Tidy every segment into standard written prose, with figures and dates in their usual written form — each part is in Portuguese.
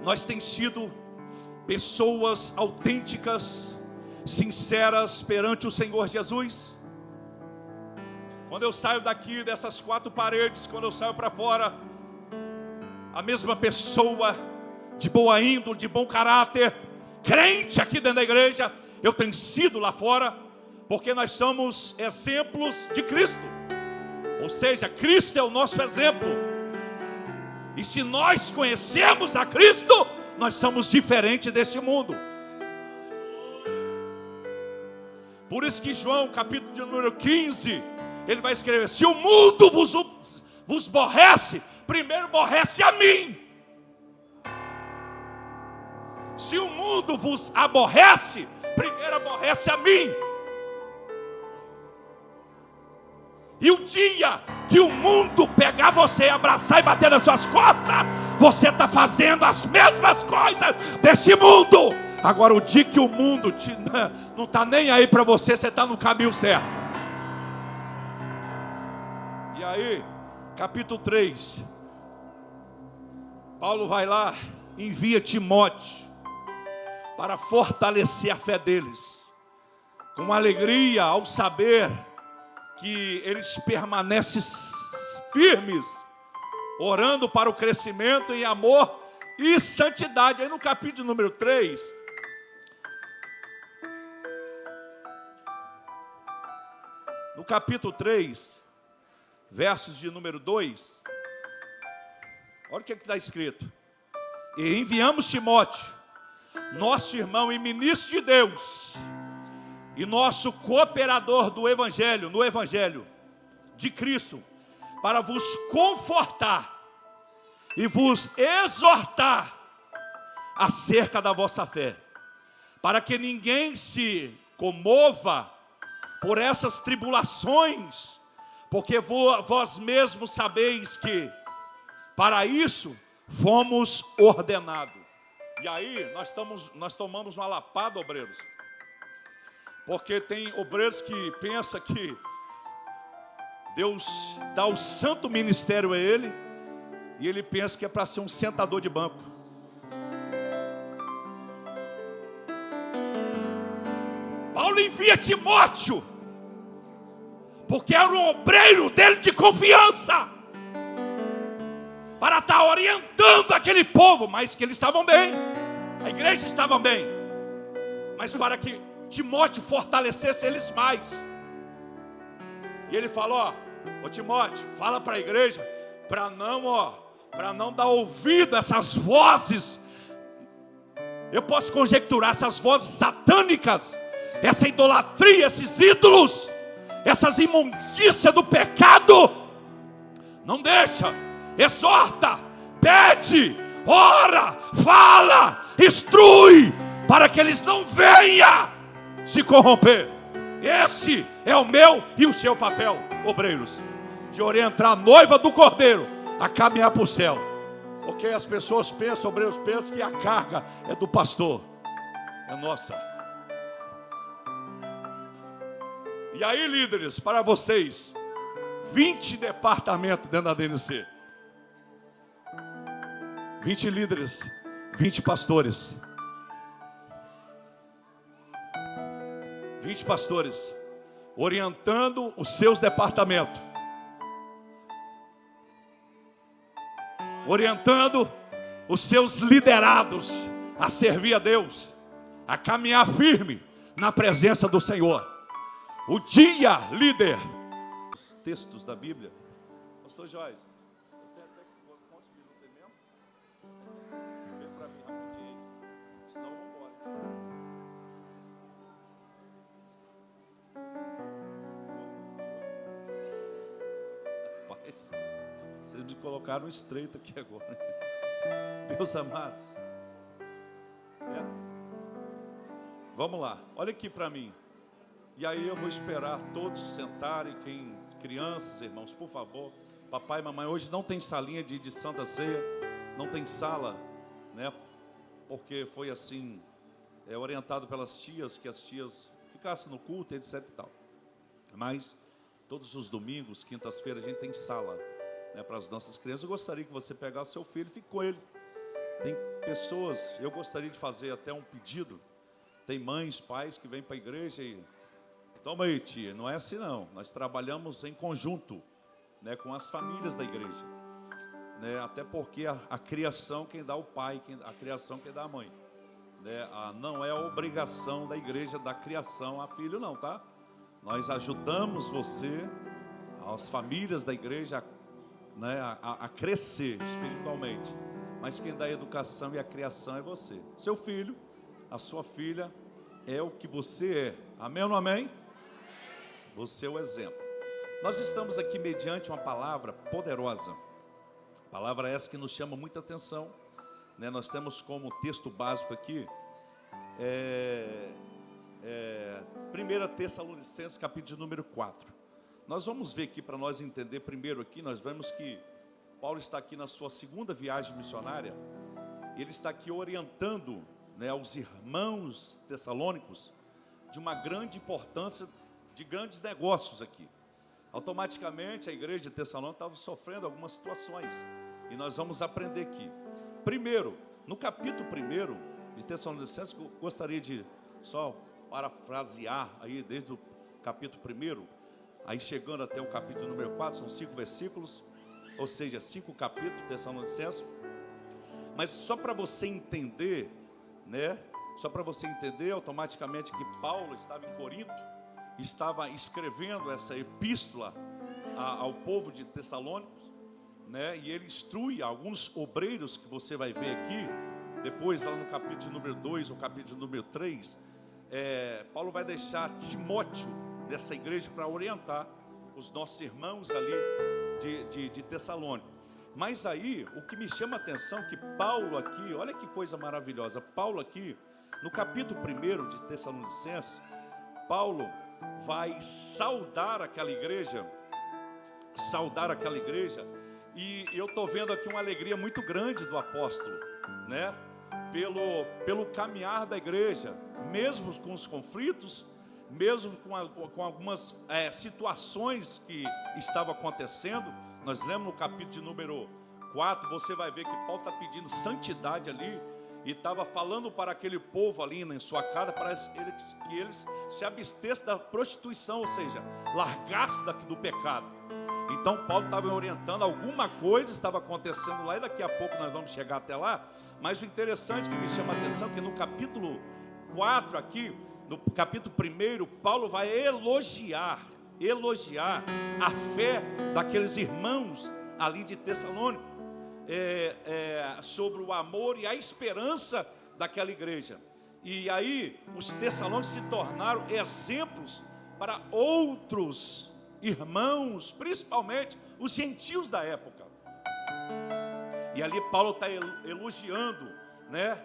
nós temos sido pessoas autênticas, sinceras perante o Senhor Jesus? Quando eu saio daqui dessas quatro paredes, quando eu saio para fora, a mesma pessoa de boa índole, de bom caráter, crente aqui dentro da igreja, eu tenho sido lá fora, porque nós somos exemplos de Cristo. Ou seja, Cristo é o nosso exemplo. E se nós conhecemos a Cristo, nós somos diferentes deste mundo. Por isso que João, capítulo de número 15, ele vai escrever: se o mundo vos aborrece, primeiro aborrece a mim. Se o mundo vos aborrece, primeiro aborrece a mim. E o dia que o mundo pegar você, abraçar e bater nas suas costas, você está fazendo as mesmas coisas desse mundo. Agora o dia que o mundo não está nem aí para você, você está no caminho certo. E aí, capítulo 3, Paulo vai lá, envia Timóteo para fortalecer a fé deles, com alegria ao saber que eles permanecem firmes, orando para o crescimento em amor e santidade. Aí no capítulo número 3, no capítulo 3, versos de número 2, olha o que está escrito: e enviamos Timóteo, nosso irmão e ministro de Deus, e nosso cooperador do Evangelho, no Evangelho de Cristo, para vos confortar e vos exortar acerca da vossa fé, para que ninguém se comova por essas tribulações, porque vós mesmos sabeis que para isso fomos ordenados. E aí nós tomamos uma lapada, obreiros, porque tem obreiros que pensam que Deus dá o santo ministério a ele, e ele pensa que é para ser um sentador de banco. Paulo envia Timóteo, porque era um obreiro dele de confiança, para estar orientando aquele povo, mas que eles estavam bem, a igreja estava bem, mas para que Timóteo fortalecesse eles mais. E ele falou: ô Timóteo, fala para a igreja, para não dar ouvido a essas vozes, eu posso conjecturar, essas vozes satânicas, essa idolatria, esses ídolos, essas imundícias do pecado. Não deixa, exorta, pede, ora, fala, instrui, para que eles não venham se corromper. Esse é o meu e o seu papel, obreiros, de orientar a noiva do Cordeiro a caminhar para o céu. Porque as pessoas pensam, obreiros pensam que a carga é do pastor, é nossa. E aí, líderes, para vocês, 20 departamentos dentro da DNC, 20 líderes, 20 pastores, 20 pastores orientando os seus departamentos, orientando os seus liderados a servir a Deus, a caminhar firme na presença do Senhor. O dia, líder, os textos da Bíblia, pastor Joyce, quantos minutos tem mesmo? Vê para mim rapidinho, senão vamos embora. Rapaz, vocês me colocaram estreito aqui agora. Meus amados, vamos lá, olha aqui para mim. E aí eu vou esperar todos sentarem, crianças, irmãos, por favor. Papai e mamãe, hoje não tem salinha de Santa Ceia, não tem sala, né? Porque foi assim, orientado pelas tias, que as tias ficassem no culto, etc e tal. Mas todos os domingos, quintas-feiras, a gente tem sala, né, para as nossas crianças. Eu gostaria que você pegasse seu filho e fique com ele. Tem pessoas, eu gostaria de fazer até um pedido. Tem mães, pais que vêm para a igreja e... Toma aí, tia, não é assim não. Nós trabalhamos em conjunto, né, com as famílias da igreja. Né, até porque a criação quem dá o pai, a criação quem dá a mãe. Né, não é a obrigação da igreja dar criação a filho não, tá? Nós ajudamos você, as famílias da igreja, né, a crescer espiritualmente. Mas quem dá a educação e a criação é você. Seu filho, a sua filha é o que você é. Amém ou não amém? Você é o exemplo. Nós estamos aqui mediante uma palavra poderosa. Palavra essa que nos chama muita atenção. Né? Nós temos como texto básico aqui 1 Tessalonicenses, capítulo número 4. Nós vamos ver aqui, para nós entender primeiro aqui, nós vemos que Paulo está aqui na sua segunda viagem missionária. Ele está aqui orientando, né, aos irmãos tessalônicos de uma grande importância de grandes negócios aqui. Automaticamente a igreja de Tessalônica estava sofrendo algumas situações e nós vamos aprender aqui. Primeiro, no capítulo 1 de Tessalonicenses, eu gostaria de só parafrasear aí desde o capítulo 1, aí chegando até o capítulo número 4, são 5 versículos, ou seja, 5 capítulos de Tessalonicenses. Mas só para você entender, né? Só para você entender automaticamente que Paulo estava em Corinto, estava escrevendo essa epístola ao povo de Tessalônicos, né? E ele instrui alguns obreiros que você vai ver aqui, depois lá no capítulo número 2 ou capítulo número 3, Paulo vai deixar Timóteo nessa igreja para orientar os nossos irmãos ali de Tessalônica. Mas aí, o que me chama a atenção é que Paulo aqui, olha que coisa maravilhosa, Paulo aqui, no capítulo 1 de Tessalonicenses, Paulo vai saudar aquela igreja, e eu estou vendo aqui uma alegria muito grande do apóstolo, né? Pelo caminhar da igreja, mesmo com os conflitos, mesmo com algumas situações que estavam acontecendo. Nós lemos no capítulo número 4, você vai ver que Paulo está pedindo santidade ali, e estava falando para aquele povo ali em sua casa, para que eles se abstessem da prostituição, ou seja, largassem do pecado. Então Paulo estava orientando, alguma coisa estava acontecendo lá, e daqui a pouco nós vamos chegar até lá. Mas o interessante que me chama a atenção é que no capítulo 4 aqui, no capítulo 1, Paulo vai elogiar a fé daqueles irmãos ali de Tessalônica, sobre o amor e a esperança daquela igreja. E aí os tessalônicos se tornaram exemplos para outros irmãos, principalmente os gentios da época. E ali Paulo está elogiando, né,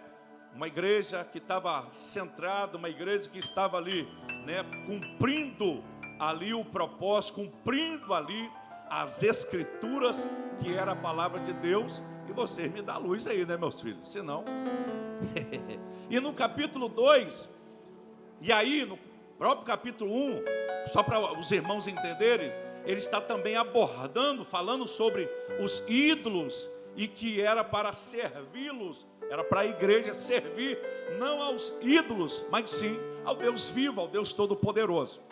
uma igreja que estava centrada, uma igreja que estava ali, né, cumprindo ali o propósito, cumprindo ali as escrituras, que era a palavra de Deus. E vocês me dão luz aí, né, meus filhos? Senão... E no capítulo 2, e aí no próprio capítulo 1, só para os irmãos entenderem, ele está também abordando, falando sobre os ídolos, e que era para servi-los, era para a igreja servir, não aos ídolos, mas sim ao Deus vivo, ao Deus Todo-Poderoso.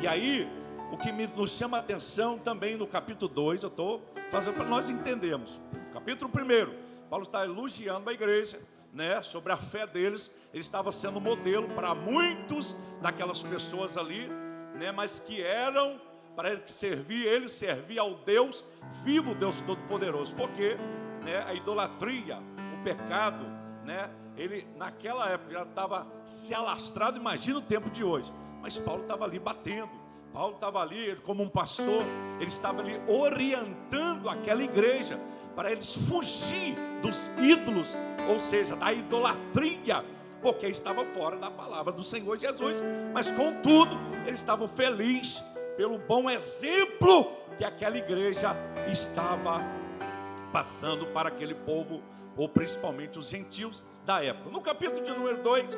E aí, o que nos chama a atenção também no capítulo 2, eu estou fazendo para nós entendermos. Capítulo 1, Paulo está elogiando a igreja, né, sobre a fé deles. Ele estava sendo modelo para muitos daquelas pessoas ali, né, mas que eram para ele servir ao Deus vivo, Deus Todo-Poderoso. Porque, né, a idolatria, o pecado, né, ele naquela época já estava se alastrado. Imagina o tempo de hoje. Mas Paulo estava ali batendo. Paulo estava ali, ele, como um pastor, ele estava ali orientando aquela igreja para eles fugir dos ídolos, ou seja, da idolatria, porque estava fora da palavra do Senhor Jesus. Mas contudo, eles estavam felizes pelo bom exemplo que aquela igreja estava passando para aquele povo, ou principalmente os gentios da época. No capítulo de número 2,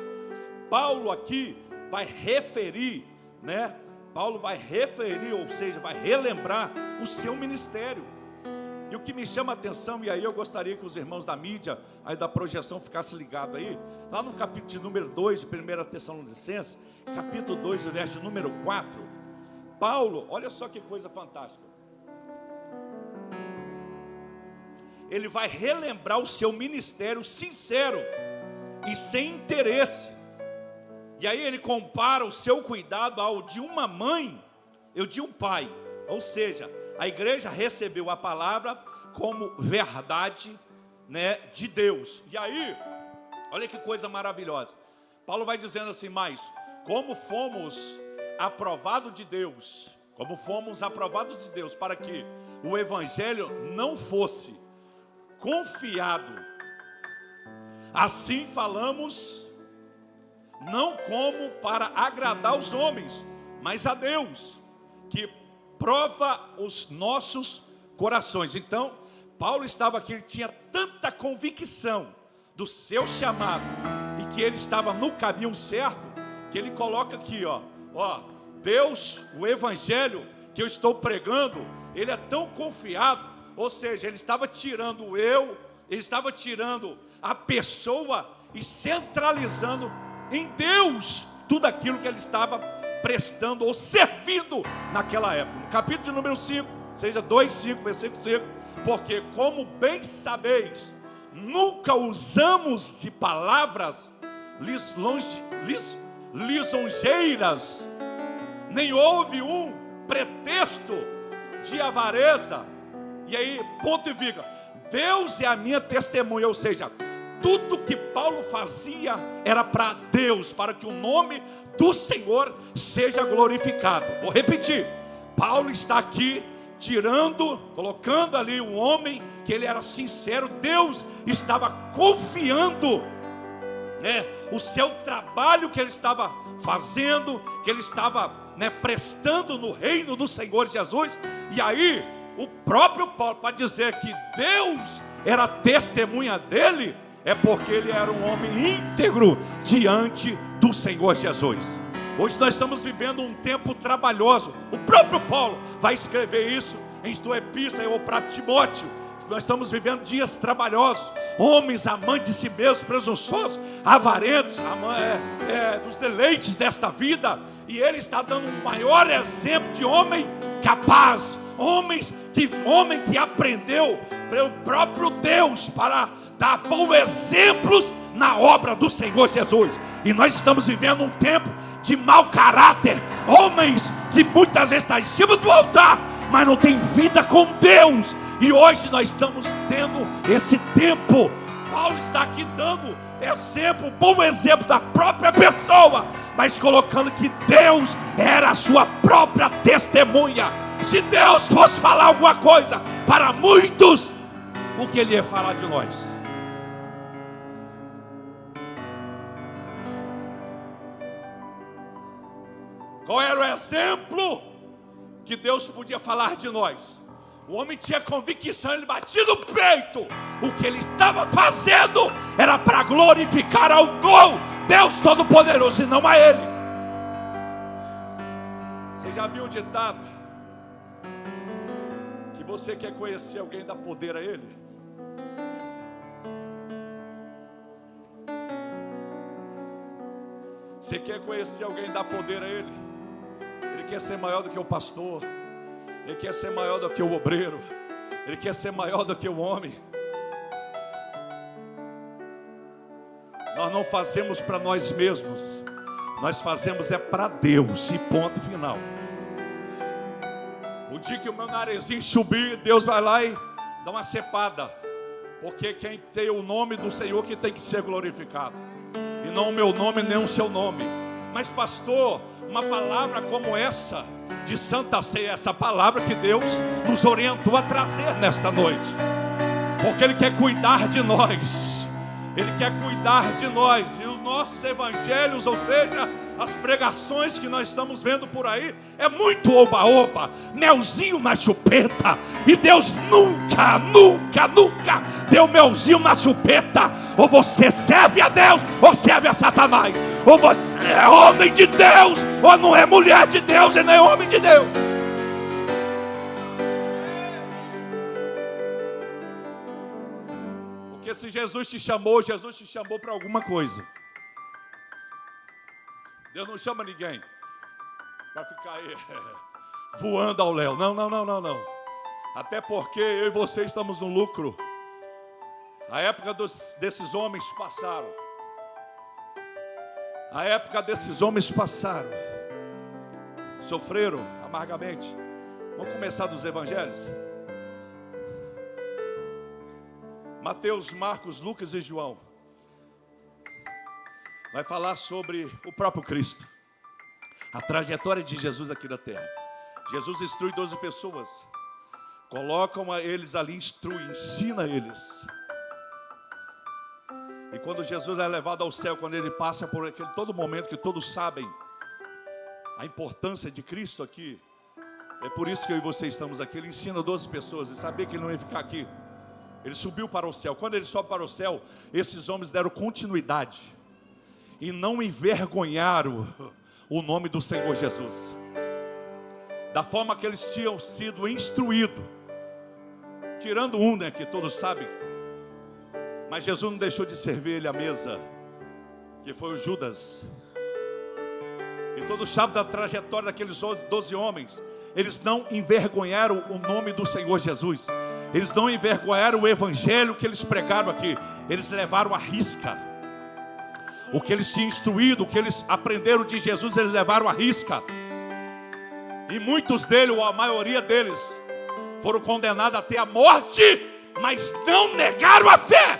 Paulo aqui vai referir, né? Paulo vai referir, ou seja, vai relembrar o seu ministério. E o que me chama a atenção, e aí eu gostaria que os irmãos da mídia, aí da projeção, ficassem ligados aí, lá no capítulo de número 2 de 1 Tessalonicenses, capítulo 2, verso de número 4, Paulo, olha só que coisa fantástica. Ele vai relembrar o seu ministério sincero e sem interesse. E aí ele compara o seu cuidado ao de uma mãe e de um pai. Ou seja, a igreja recebeu a palavra como verdade, né, de Deus. E aí, olha que coisa maravilhosa. Paulo vai dizendo assim, mas como fomos aprovados de Deus, para que o evangelho não fosse confiado, assim falamos, não como para agradar os homens, mas a Deus, que prova os nossos corações. Então, Paulo estava aqui, ele tinha tanta convicção do seu chamado, e que ele estava no caminho certo, que ele coloca aqui, ó, Deus, o evangelho que eu estou pregando, ele é tão confiado, ou seja, ele estava tirando ele estava tirando a pessoa e centralizando em Deus tudo aquilo que ele estava prestando ou servindo naquela época. No capítulo de número 5, seja 2:5, versículo 5, porque como bem sabeis, nunca usamos de palavras lisonjeiras, nem houve um pretexto de avareza. E aí, ponto e vírgula, Deus é a minha testemunha, ou seja, tudo que Paulo fazia era para Deus, para que o nome do Senhor seja glorificado. Vou repetir, Paulo está aqui colocando ali um homem que ele era sincero. Deus estava confiando, né, o seu trabalho que ele estava fazendo, que ele estava, né, prestando no reino do Senhor Jesus. E aí o próprio Paulo, para dizer que Deus era testemunha dele, é porque ele era um homem íntegro diante do Senhor Jesus. Hoje nós estamos vivendo um tempo trabalhoso. O próprio Paulo vai escrever isso em sua epístola ou para Timóteo. Nós estamos vivendo dias trabalhosos. Homens amantes de si mesmos, presunçosos, avarentos, dos deleites desta vida. E ele está dando um maior exemplo de homem capaz. Homem que aprendeu pelo próprio Deus para dar bons exemplos na obra do Senhor Jesus. E nós estamos vivendo um tempo de mau caráter. Homens que muitas vezes estão em cima do altar, mas não tem vida com Deus. E hoje nós estamos tendo esse tempo. Paulo está aqui dando exemplo, bom exemplo da própria pessoa, mas colocando que Deus era a sua própria testemunha. Se Deus fosse falar alguma coisa para muitos, o que ele ia falar de nós? Qual era o exemplo que Deus podia falar de nós? O homem tinha convicção, ele batia no peito. O que ele estava fazendo era para glorificar ao Deus Todo-Poderoso e não a ele. Você já viu o ditado que você quer conhecer alguém, dá poder a ele? Você quer conhecer alguém, dá poder a ele? Ele quer ser maior do que o pastor, ele quer ser maior do que o obreiro, ele quer ser maior do que o homem. Nós não fazemos para nós mesmos, nós fazemos é para Deus, e ponto final. O dia que o meu narizinho subir, Deus vai lá e dá uma cepada, porque quem tem o nome do Senhor que tem que ser glorificado, e não o meu nome nem o seu nome. Mas pastor, uma palavra como essa de Santa Ceia, essa palavra que Deus nos orientou a trazer nesta noite, porque Ele quer cuidar de nós. Ele quer cuidar de nós. E os nossos evangelhos, ou seja, as pregações que nós estamos vendo por aí, é muito oba-oba, melzinho na chupeta. E Deus nunca deu melzinho na chupeta. Ou você serve a Deus, ou serve a Satanás. Ou você é homem de Deus, ou não é mulher de Deus e nem homem de Deus. Porque se Jesus te chamou para alguma coisa. Deus não chama ninguém para ficar aí voando ao léu. Não. Até porque eu e você estamos no lucro. A época desses homens passaram. A época desses homens passaram. Sofreram amargamente. Vamos começar dos evangelhos. Mateus, Marcos, Lucas e João. Vai falar sobre o próprio Cristo. A trajetória de Jesus aqui na terra. Jesus instrui 12 pessoas. Colocam eles ali, instrui, ensina eles. E quando Jesus é levado ao céu, quando ele passa por aquele todo momento que todos sabem a importância de Cristo aqui, é por isso que eu e você estamos aqui. Ele ensina 12 pessoas e sabia que ele não ia ficar aqui. Ele subiu para o céu. Quando ele sobe para o céu, esses homens deram continuidade e não envergonharam o nome do Senhor Jesus, da forma que eles tinham sido instruídos, tirando um, né, que todos sabem. Mas Jesus não deixou de servir ele à mesa, que foi o Judas. E todos sabem da trajetória daqueles 12 homens. Eles não envergonharam o nome do Senhor Jesus. Eles não envergonharam o evangelho que eles pregaram aqui. Eles levaram à risca. O que eles tinham instruído, o que eles aprenderam de Jesus, eles levaram à risca. E muitos deles, ou a maioria deles, foram condenados até a morte, mas não negaram a fé.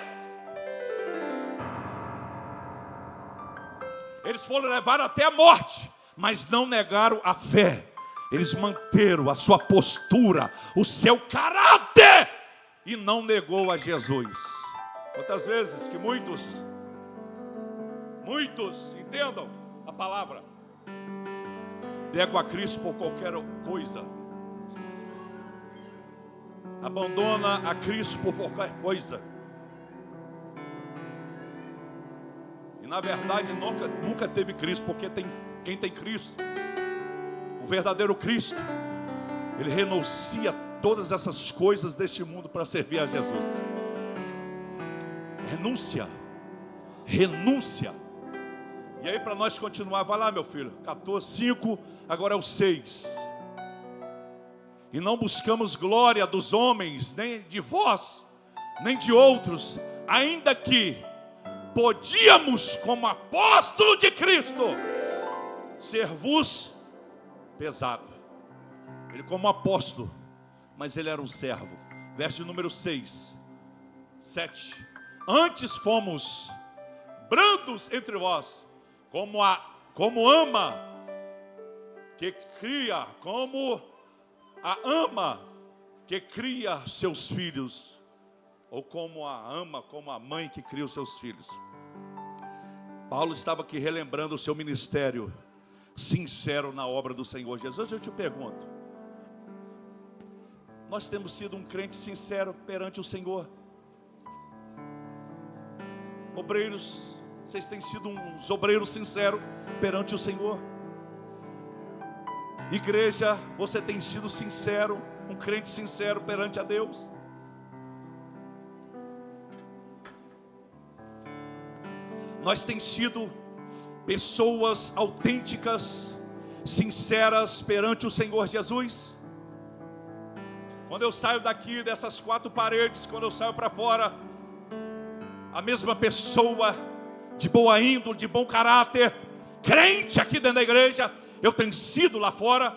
Eles foram levados até a morte, mas não negaram a fé. Eles manteram a sua postura, o seu caráter, e não negou a Jesus. Quantas vezes que muitos, entendam a palavra, negam a Cristo por qualquer coisa, abandona a Cristo por qualquer coisa. Na verdade, nunca teve Cristo, porque quem tem Cristo, o verdadeiro Cristo, ele renuncia todas essas coisas deste mundo para servir a Jesus. Renúncia. E aí, para nós continuar, vai lá, meu filho, 14:5, agora é o 6. E não buscamos glória dos homens, nem de vós, nem de outros, ainda que podíamos, como apóstolo de Cristo, ser-vos pesado. Ele como apóstolo, mas ele era um servo. Verso número 7. Antes fomos brandos entre vós, como a ama que cria, como a ama que cria seus filhos, ou como a mãe que cria os seus filhos. Paulo estava aqui relembrando o seu ministério sincero na obra do Senhor Jesus. Eu te pergunto, nós temos sido um crente sincero perante o Senhor? Obreiros, vocês têm sido uns obreiros sinceros perante o Senhor? Igreja, você tem sido sincero, um crente sincero perante a Deus? Nós temos sido pessoas autênticas, sinceras perante o Senhor Jesus? Quando eu saio daqui dessas 4 paredes, quando eu saio para fora, a mesma pessoa, de boa índole, de bom caráter, crente aqui dentro da igreja, eu tenho sido lá fora,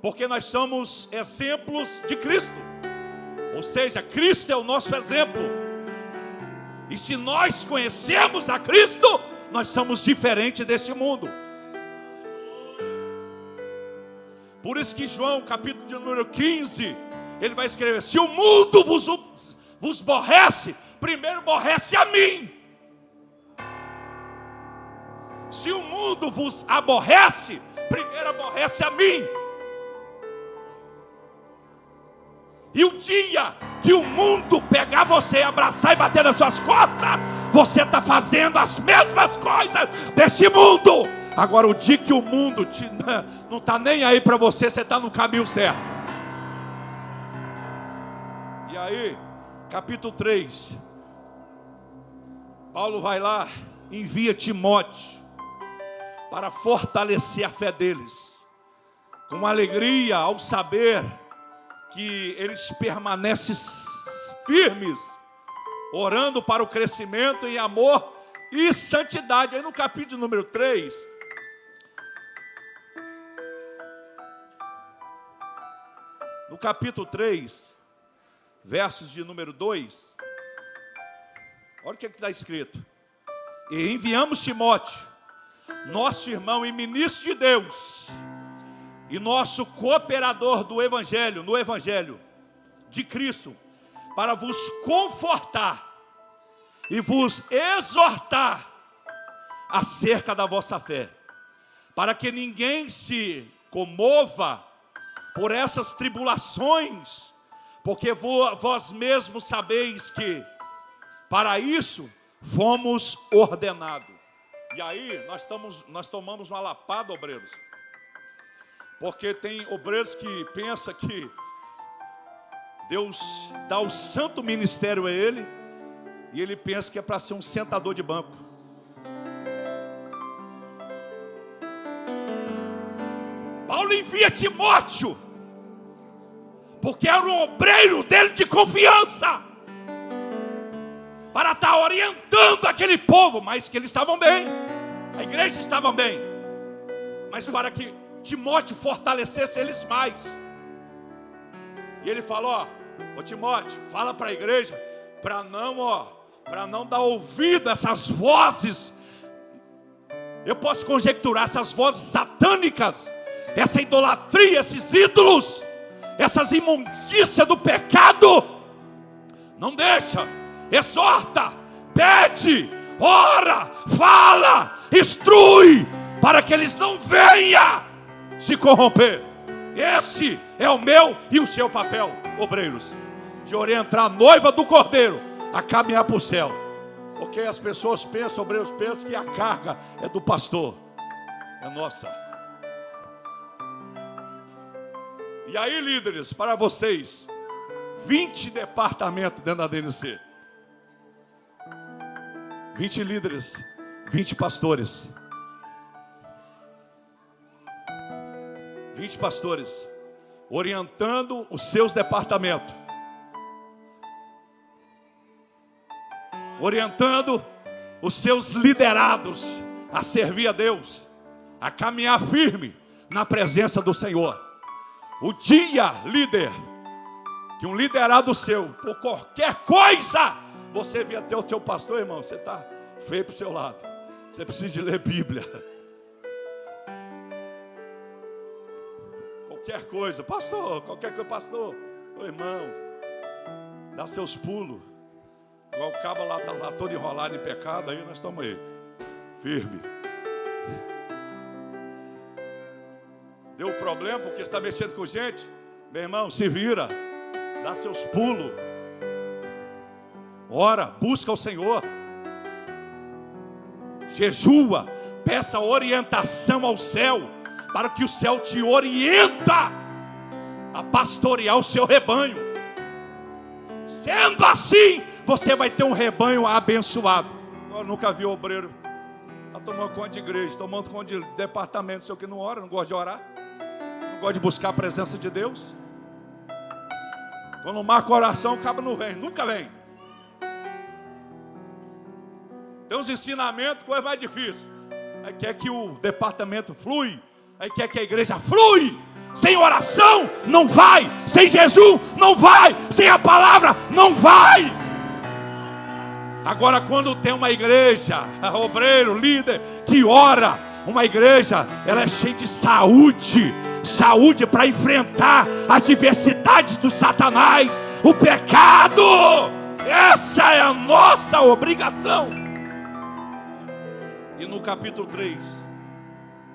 porque nós somos exemplos de Cristo. Ou seja, Cristo é o nosso exemplo. E se nós conhecemos a Cristo, nós somos diferentes deste mundo. Por isso que João, capítulo de número 15, ele vai escrever: se o mundo vos aborrece, primeiro aborrece a mim. Se o mundo vos aborrece, primeiro aborrece a mim. E o dia que o mundo pegar você, abraçar e bater nas suas costas, você está fazendo as mesmas coisas desse mundo. Agora, o dia que o mundo não está nem aí para você, você está no caminho certo. E aí, capítulo 3, Paulo vai lá, envia Timóteo para fortalecer a fé deles, com alegria ao saber que eles permanecem firmes, orando para o crescimento em amor e santidade. Aí no capítulo número 3, no capítulo 3, versos de número 2, olha o que está escrito. E enviamos Timóteo, nosso irmão e ministro de Deus, e nosso cooperador do Evangelho, no Evangelho de Cristo, para vos confortar e vos exortar acerca da vossa fé, para que ninguém se comova por essas tribulações, porque vós mesmos sabeis que para isso fomos ordenados. E aí nós tomamos uma lapada, obreiros, porque tem obreiros que pensam que Deus dá o santo ministério a ele, e ele pensa que é para ser um sentador de banco. Paulo envia Timóteo, porque era um obreiro dele de confiança, para estar orientando aquele povo, mas que eles estavam bem, a igreja estava bem, mas para que Timóteo fortalecesse eles mais. E ele falou: ô Timóteo, fala para a igreja, para não dar ouvido a essas vozes. Eu posso conjecturar essas vozes satânicas, essa idolatria, esses ídolos, essas imundícias do pecado. Não deixa, exorta, pede, ora, fala, instrui, para que eles não venham se corromper. Esse é o meu e o seu papel, obreiros, de orientar a noiva do Cordeiro a caminhar para o céu. Porque as pessoas pensam, obreiros pensam que a carga é do pastor, é nossa. E aí, líderes, para vocês, 20 departamentos dentro da DNC, 20 líderes, 20 pastores, 20 pastores orientando os seus departamentos, orientando os seus liderados a servir a Deus, a caminhar firme na presença do Senhor. O dia, líder, que um liderado seu, por qualquer coisa, você vê até o teu pastor, irmão, você está feio para o seu lado, você precisa de ler Bíblia. Qualquer coisa, pastor, ô irmão, dá seus pulos. Igual o cabo lá está lá todo enrolado em pecado, aí nós estamos aí, firme. Deu problema porque você está mexendo com gente, meu irmão, se vira, dá seus pulos, ora, busca o Senhor, jejua, peça orientação ao céu, para que o céu te orienta a pastorear o seu rebanho. Sendo assim, você vai ter um rebanho abençoado. Eu nunca vi obreiro está tomando conta de igreja, tomando conta de departamento, sei o que, não ora, não gosta de orar, não gosta de buscar a presença de Deus. Quando marca a oração, o cabo não vem, nunca vem. Tem uns ensinamentos, coisa mais difícil. Aí quer que o departamento flui, aí quer que a igreja flui. Sem oração não vai, sem jejum não vai, sem a palavra não vai. Agora quando tem uma igreja, obreiro, líder, que ora, uma igreja, ela é cheia de saúde, saúde para enfrentar as diversidades do Satanás, o pecado. Essa é a nossa obrigação. E no capítulo 3,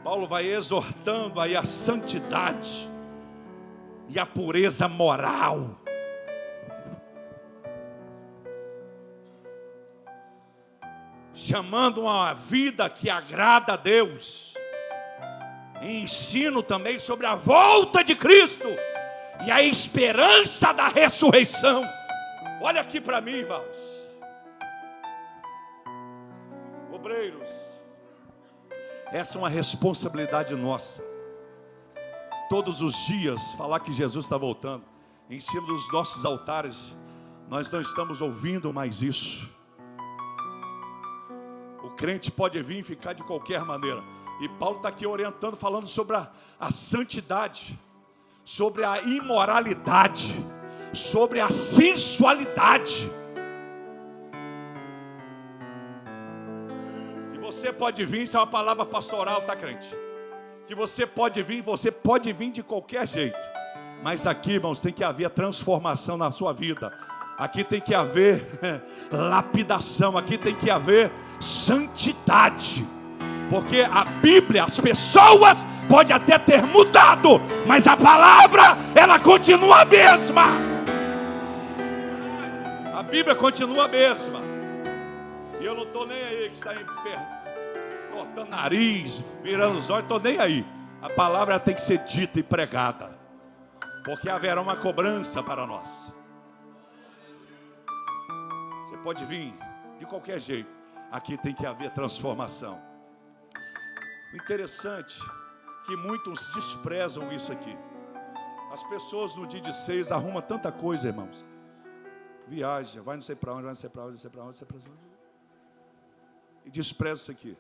Paulo vai exortando aí a santidade e a pureza moral. Chamando uma vida que agrada a Deus. E ensino também sobre a volta de Cristo e a esperança da ressurreição. Olha aqui para mim, irmãos. Obreiros, essa é uma responsabilidade nossa. Todos os dias falar que Jesus está voltando. Em cima dos nossos altares, nós não estamos ouvindo mais isso. O crente pode vir e ficar de qualquer maneira. E Paulo está aqui orientando, falando sobre a santidade, sobre a imoralidade, sobre a sensualidade. Que você pode vir, isso é uma palavra pastoral, tá, crente? Que você pode vir de qualquer jeito. Mas aqui, irmãos, tem que haver transformação na sua vida. Aqui tem que haver lapidação, aqui tem que haver santidade. Porque a Bíblia, as pessoas podem até ter mudado, mas a palavra, ela continua a mesma. A Bíblia continua a mesma. E eu não estou nem aí que está cortando nariz, virando os olhos, estou nem aí. A palavra tem que ser dita e pregada, porque haverá uma cobrança para nós. Você pode vir de qualquer jeito, aqui tem que haver transformação. O interessante é que muitos desprezam isso aqui. As pessoas no dia de 6 arrumam tanta coisa, irmãos. Viaja, vai não sei para onde, vai não sei para onde, não sei para onde, não sei para onde. E desprezam isso aqui.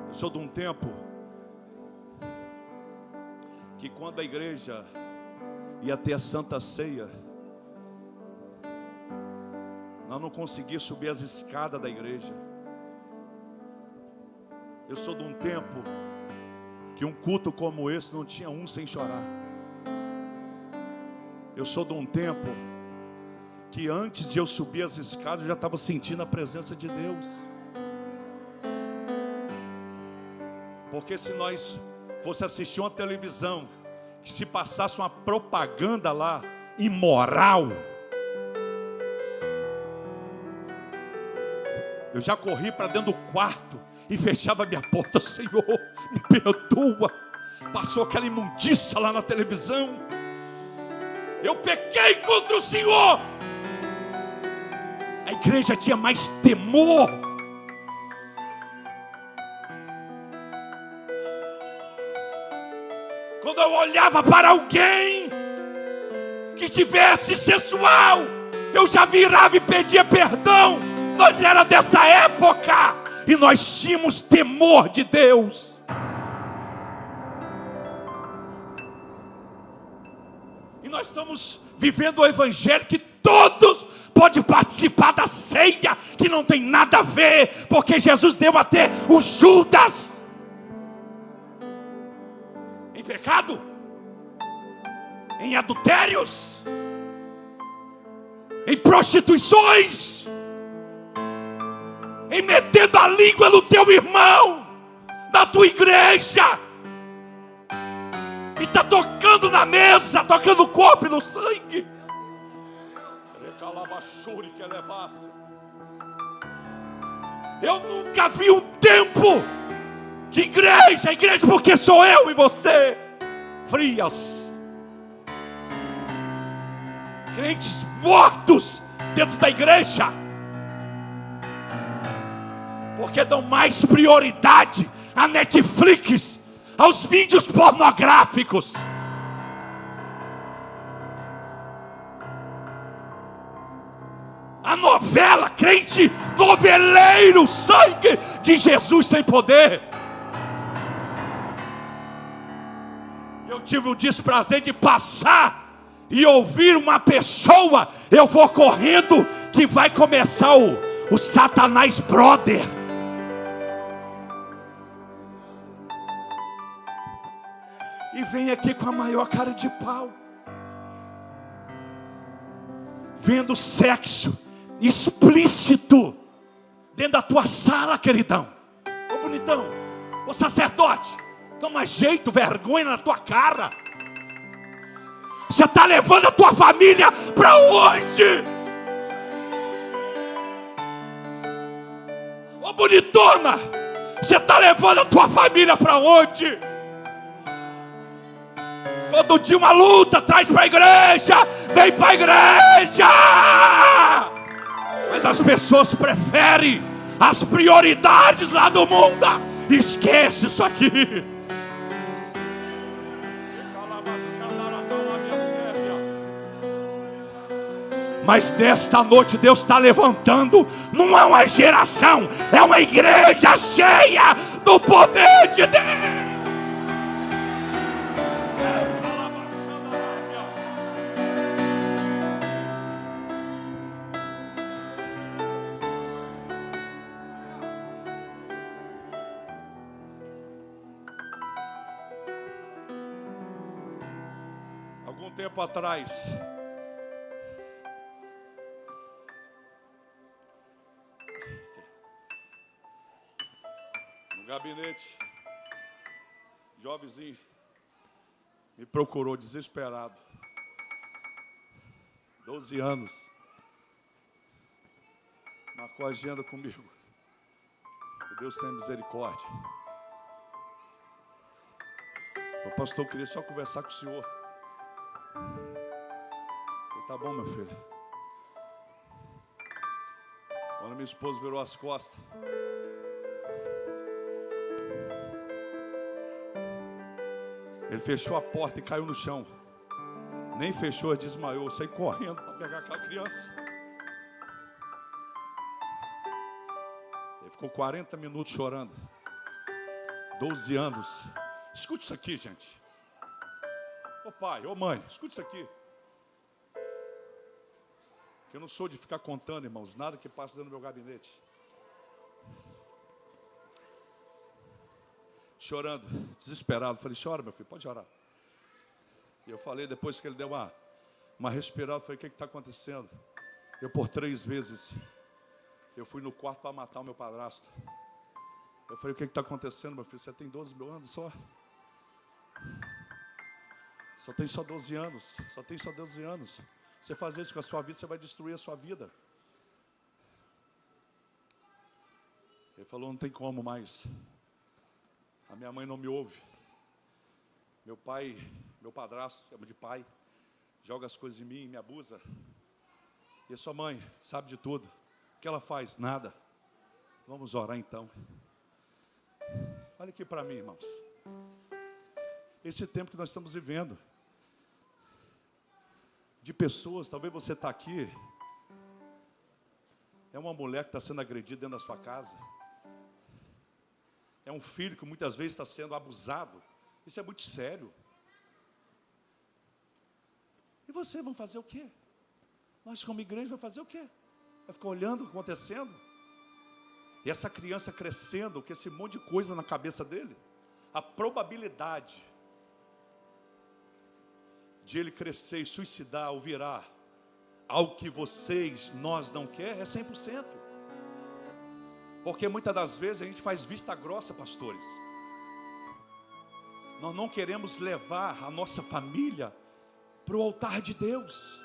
Eu sou de um tempo que quando a igreja ia ter a Santa Ceia, nós não conseguíamos subir as escadas da igreja. Eu sou de um tempo que um culto como esse não tinha um sem chorar. Eu sou de um tempo que antes de eu subir as escadas eu já estava sentindo a presença de Deus. Porque se nós fosse assistir uma televisão que se passasse uma propaganda lá imoral, eu já corri para dentro do quarto e fechava minha porta. Senhor, me perdoa. Passou aquela imundícia lá na televisão. Eu pequei contra o Senhor. A igreja tinha mais temor. Quando eu olhava para alguém que tivesse sensual, eu já virava e pedia perdão. Nós era dessa época e nós tínhamos temor de Deus. E nós estamos vivendo o evangelho que todos podem participar da ceia, que não tem nada a ver, porque Jesus deu até o Judas em pecado, em adultérios, em prostituições, em metendo a língua no teu irmão, na tua igreja, e está tocando na mesa, tocando o corpo e no sangue. Eu nunca vi um tempo de igreja porque sou eu e você, frias, crentes mortos dentro da igreja, porque dão mais prioridade à Netflix, aos vídeos pornográficos. A novela, crente noveleiro, sangue de Jesus tem poder. Eu tive o desprazer de passar e ouvir uma pessoa, eu vou correndo que vai começar o Satanás Brother. E vem aqui com a maior cara de pau, vendo sexo explícito dentro da tua sala, queridão. Ô bonitão, ô sacerdote, toma jeito, vergonha na tua cara. Você está levando a tua família para onde? Ô bonitona, você está levando a tua família para onde? Todo dia uma luta, traz para a igreja, vem para a igreja. Mas vezes as pessoas preferem as prioridades lá do mundo. Esquece isso aqui. Mas desta noite Deus está levantando, não é uma geração, é uma igreja cheia do poder de Deus. Algum tempo atrás, no gabinete, jovenzinho me procurou desesperado, 12 anos, marcou a agenda comigo. Que Deus tenha misericórdia. O pastor queria só conversar com o senhor. Falei, tá bom, meu filho. Quando minha esposa virou as costas, ele fechou a porta e caiu no chão. Nem fechou, desmaiou. Eu saí correndo para pegar aquela criança. Ele ficou 40 minutos chorando. 12 anos. Escute isso aqui, gente. Ô pai, ô mãe, escute isso aqui. Que eu não sou de ficar contando, irmãos, nada que passa dentro do meu gabinete. Chorando, desesperado. Falei, chora, meu filho, pode chorar. E eu falei, depois que ele deu uma respirada, falei, o que está acontecendo? Eu, por 3 vezes, eu fui no quarto para matar o meu padrasto. Eu falei, o que está acontecendo, meu filho? Você tem 12 anos só? Só tem só 12 anos. Só tem só 12 anos. Você fazer isso com a sua vida, você vai destruir a sua vida. Ele falou, não tem como mais. A minha mãe não me ouve. Meu pai, meu padrasto, chama de pai, joga as coisas em mim, me abusa. E a sua mãe sabe de tudo. O que ela faz? Nada. Vamos orar então. Olha aqui para mim, irmãos. Esse tempo que nós estamos vivendo, de pessoas, talvez você está aqui, é uma mulher que está sendo agredida dentro da sua casa, é um filho que muitas vezes está sendo abusado, isso é muito sério. E vocês vão fazer o quê? Nós como igreja vamos fazer o quê? Vai ficar olhando o que está acontecendo? E essa criança crescendo, com esse monte de coisa na cabeça dele, a probabilidade de ele crescer e suicidar ou virar algo que nós não quer, é 100%. Porque muitas das vezes a gente faz vista grossa, pastores. Nós não queremos levar a nossa família para o altar de Deus.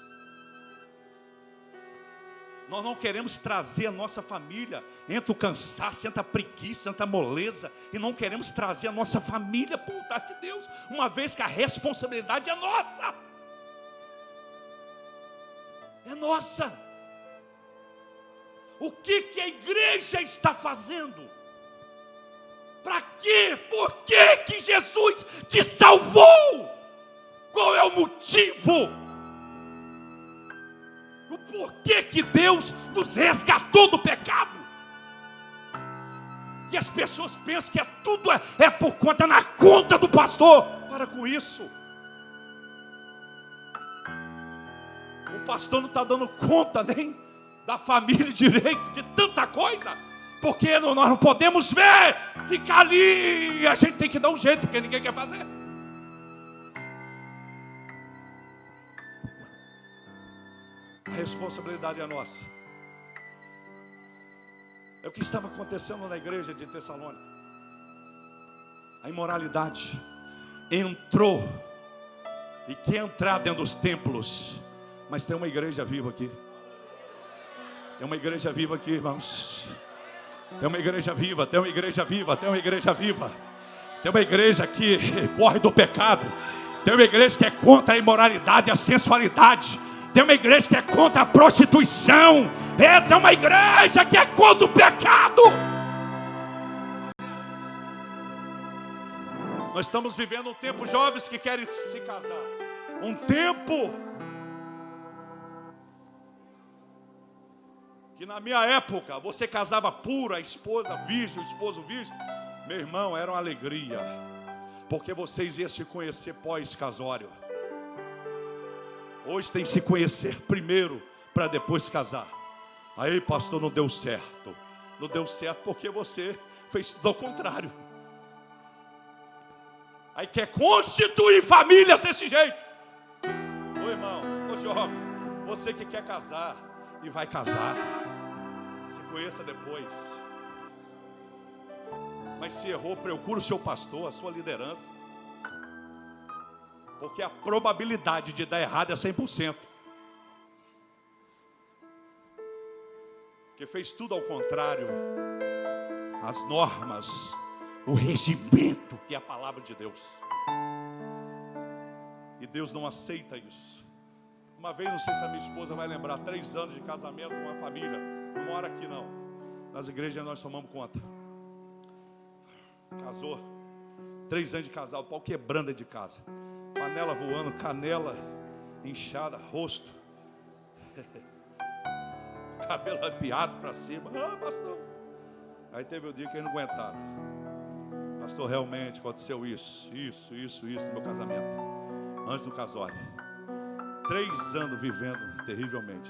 Nós não queremos trazer a nossa família, entra o cansaço, entra a preguiça, entra a moleza, e não queremos trazer a nossa família para o altar de Deus, uma vez que a responsabilidade é nossa. É nossa. O que a igreja está fazendo? Para quê? Por que Jesus te salvou? Qual é o motivo? O porquê que Deus nos resgatou do pecado? E as pessoas pensam que tudo é por conta, na conta do pastor. Para com isso. O pastor não está dando conta nem da família direito, de tanta coisa. Porque nós não podemos ver, ficar ali, e a gente tem que dar um jeito, porque ninguém quer fazer. A responsabilidade é nossa. É o que estava acontecendo na igreja de Tessalônica. A imoralidade entrou e quer entrar dentro dos templos. Mas tem uma igreja viva aqui. Tem uma igreja viva aqui, irmãos. Tem uma igreja viva, tem uma igreja viva, tem uma igreja viva. Tem uma igreja que corre do pecado. Tem uma igreja que é contra a imoralidade e a sensualidade. tem uma igreja que é contra a prostituição, tem uma igreja que é contra o pecado. Nós estamos vivendo um tempo, jovens que querem se casar, um tempo que na minha época você casava pura, a esposa virgem, o esposo virgem. Meu irmão, era uma alegria, porque vocês iam se conhecer pós-casório. Hoje tem que se conhecer primeiro para depois casar. Aí, pastor, não deu certo. Não deu certo porque você fez tudo ao contrário. Aí quer constituir famílias desse jeito. Ô irmão, ô jovem, você que quer casar e vai casar, se conheça depois. Mas se errou, procure o seu pastor, a sua liderança. Porque a probabilidade de dar errado é 100%. Porque fez tudo ao contrário. As normas, o regimento que é a palavra de Deus. E Deus não aceita isso. Uma vez, não sei se a minha esposa vai lembrar, 3 anos de casamento, uma família. Não mora aqui não. Nas igrejas nós tomamos conta. Casou, 3 anos de casal, o pau quebrando de casa, panela voando, canela inchada, rosto, cabelo arrepiado para cima. Pastor. Aí teve o dia que eles não aguentaram. Pastor, realmente aconteceu isso no meu casamento, antes do casório. 3 anos vivendo terrivelmente.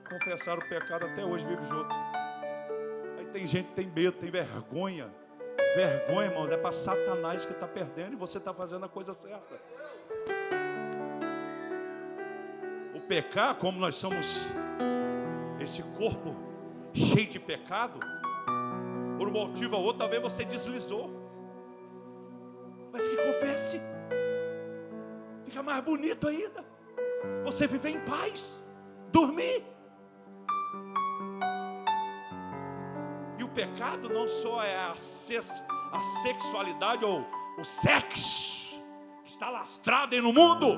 Confessaram o pecado, até hoje vive junto. Aí tem gente que tem medo, tem vergonha. Vergonha, irmão, é para Satanás que está perdendo e você está fazendo a coisa certa. O pecar, como nós somos esse corpo cheio de pecado, por um motivo ou outro, talvez você deslizou. Mas que confesse, fica mais bonito ainda. Você viver em paz, dormir. E o pecado não só é a sexualidade ou o sexo que está lastrado aí no mundo,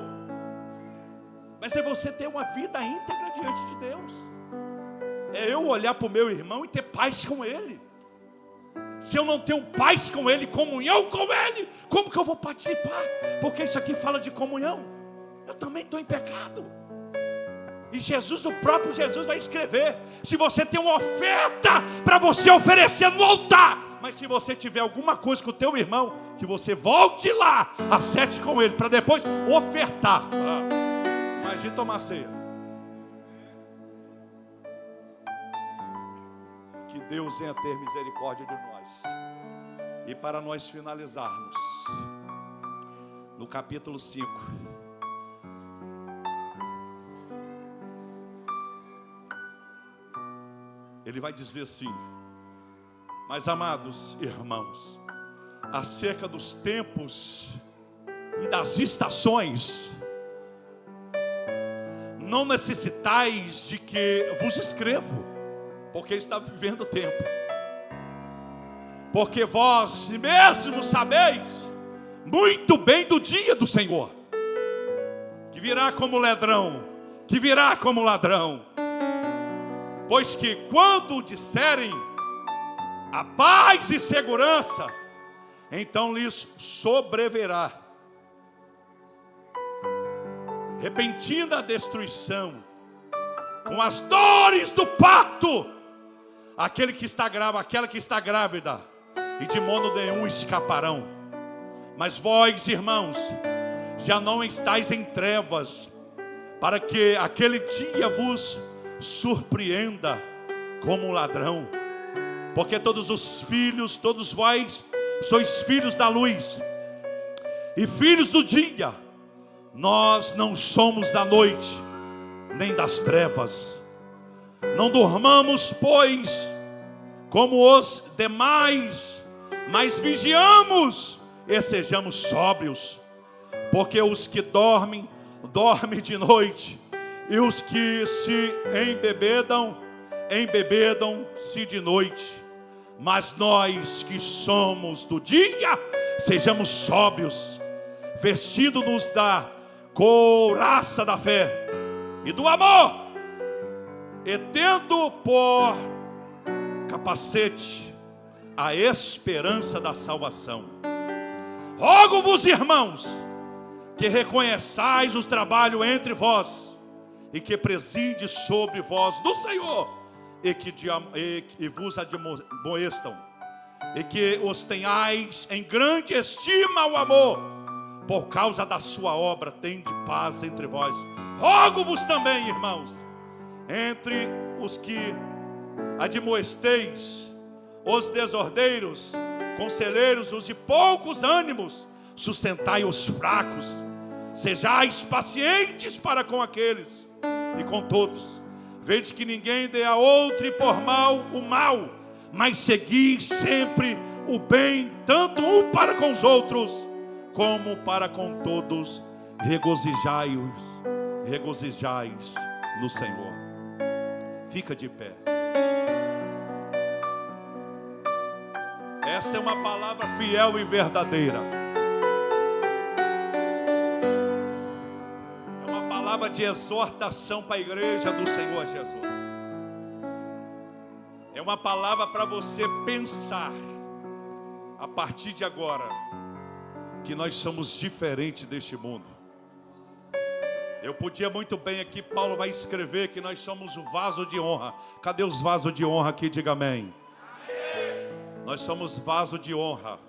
mas é você ter uma vida íntegra diante de Deus. É eu olhar para o meu irmão e ter paz com ele. Se eu não tenho paz com ele, comunhão com ele, como que eu vou participar? Porque isso aqui fala de comunhão. Eu também estou em pecado. E Jesus, o próprio Jesus vai escrever: se você tem uma oferta para você oferecer no altar, mas se você tiver alguma coisa com o teu irmão, que você volte lá, acerte com ele, para depois ofertar. Imagina tomar ceia. Que Deus venha ter misericórdia de nós. E para nós finalizarmos, no capítulo 5, ele vai dizer assim: mas amados irmãos, acerca dos tempos e das estações, não necessitais de que vos escrevo, porque está vivendo o tempo. Porque vós mesmos sabeis muito bem do dia do Senhor, que virá como ladrão, Pois que quando disserem a paz e segurança, então lhes sobrevirá repentina destruição, com as dores do parto, aquele que está grávida, aquela que está grávida, e de modo nenhum escaparão. Mas vós, irmãos, já não estáis em trevas, para que aquele dia vos surpreenda como um ladrão. Porque todos os filhos, todos vós, sois filhos da luz e filhos do dia. Nós não somos da noite, nem das trevas. Não dormamos, pois, como os demais, mas vigiamos e sejamos sóbrios. Porque os que dormem, dormem de noite, e os que se embebedam-se de noite. Mas nós que somos do dia, sejamos sóbrios, vestidos-nos da couraça da fé e do amor, e tendo por capacete a esperança da salvação. Rogo-vos, irmãos, que reconheçais o trabalho entre vós, e que preside sobre vós do Senhor, e vos admoestam, e que os tenhais em grande estima o amor, por causa da sua obra, tende paz entre vós. Rogo-vos também, irmãos, entre os que admoesteis, os desordeiros, conselheiros, os de poucos ânimos, sustentai os fracos, sejais pacientes para com aqueles e com todos. Vedes que ninguém dê a outro por mal o mal, mas segui sempre o bem, tanto um para com os outros, como para com todos. Regozijais no Senhor. Fica de pé. Esta é uma palavra fiel e verdadeira. É uma palavra de exortação para a igreja do Senhor Jesus. É uma palavra para você pensar, a partir de agora, que nós somos diferentes deste mundo. Eu podia muito bem aqui, Paulo vai escrever que nós somos o vaso de honra. Cadê os vasos de honra aqui? Diga amém. Nós somos vaso de honra.